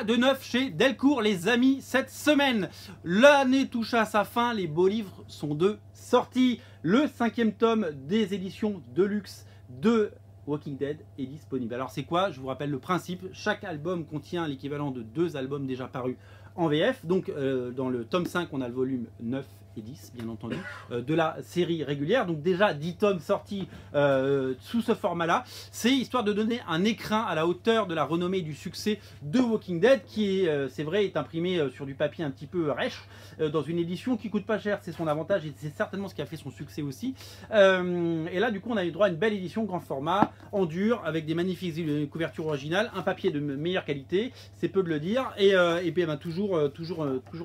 De neuf chez Delcourt, les amis, cette semaine. L'année touche à sa fin, les beaux livres sont de sortie. Le 5e tome des éditions Deluxe de Walking Dead est disponible. Alors c'est quoi? Je vous rappelle le principe. Chaque album contient l'équivalent de 2 albums déjà parus en VF. Donc dans le tome 5, on a le volume 9 et 10, bien entendu, de la série régulière. Donc déjà 10 tomes sortis sous ce format-là. C'est histoire de donner un écrin à la hauteur de la renommée et du succès de Walking Dead, qui, c'est vrai, est imprimé sur du papier un petit peu rêche, dans une édition qui coûte pas cher. C'est son avantage et c'est certainement ce qui a fait son succès aussi. Et là, du coup, on a eu droit à une belle édition grand format, en dur, avec des magnifiques couvertures originales, un papier de meilleure qualité, c'est peu de le dire, et puis ben, toujours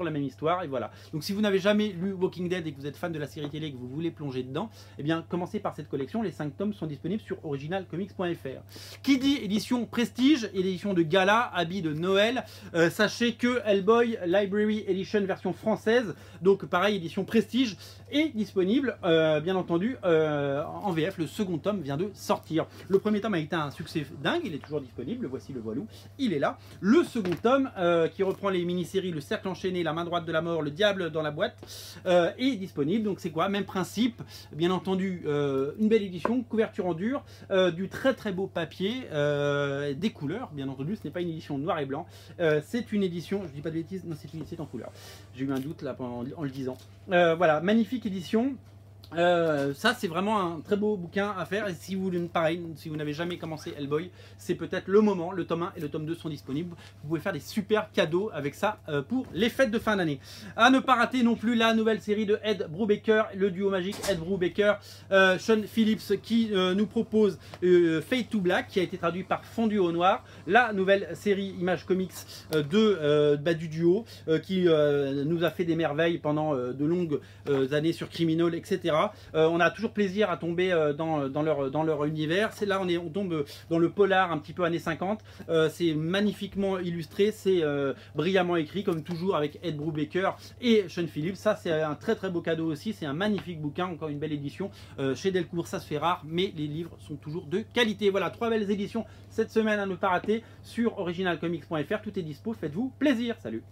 la même histoire, et voilà. Donc si vous n'avez jamais lu Walking Dead et que vous êtes fan de la série télé et que vous voulez plonger dedans, eh bien commencez par cette collection. Les 5 tomes sont disponibles sur originalcomics.fr. Qui dit édition prestige, édition de gala, habit de Noël, sachez que Hellboy Library Edition version française, donc pareil édition prestige, est disponible bien entendu en VF. Le second tome vient de sortir. Le premier tome a été un succès dingue, il est toujours disponible, voici le voilou, il est là. Le second tome qui reprend les mini-séries Le Cercle Enchaîné, La Main Droite de la Mort, Le Diable dans la boîte, est disponible. Donc c'est quoi? Même principe, bien entendu, une belle édition, couverture en dur, du très très beau papier, des couleurs, bien entendu, ce n'est pas une édition noir et blanc, c'est une édition, je dis pas de bêtises, non c'est en couleur, j'ai eu un doute là en le disant. Voilà, magnifique édition. Ça c'est vraiment un très beau bouquin à faire, et si vous, pareil, si vous n'avez jamais commencé Hellboy, c'est peut-être le moment. Le tome 1 et le tome 2 sont disponibles, vous pouvez faire des super cadeaux avec ça pour les fêtes de fin d'année. À ne pas rater non plus la nouvelle série de Ed Brubaker, le duo magique Ed Brubaker, Sean Phillips, qui nous propose Fade to Black, qui a été traduit par Fondu au Noir, la nouvelle série Image Comics du duo, qui nous a fait des merveilles pendant de longues années sur Criminal, etc. On a toujours plaisir à tomber dans leur univers. Là on tombe dans le polar un petit peu années 50. C'est magnifiquement illustré, c'est brillamment écrit comme toujours avec Ed Brubaker et Sean Phillips. Ça c'est un très très beau cadeau aussi. C'est un magnifique bouquin, encore une belle édition. Chez Delcourt ça se fait rare, mais les livres sont toujours de qualité. Voilà, 3 belles éditions cette semaine à ne pas rater sur originalcomics.fr. Tout est dispo, faites-vous plaisir. Salut.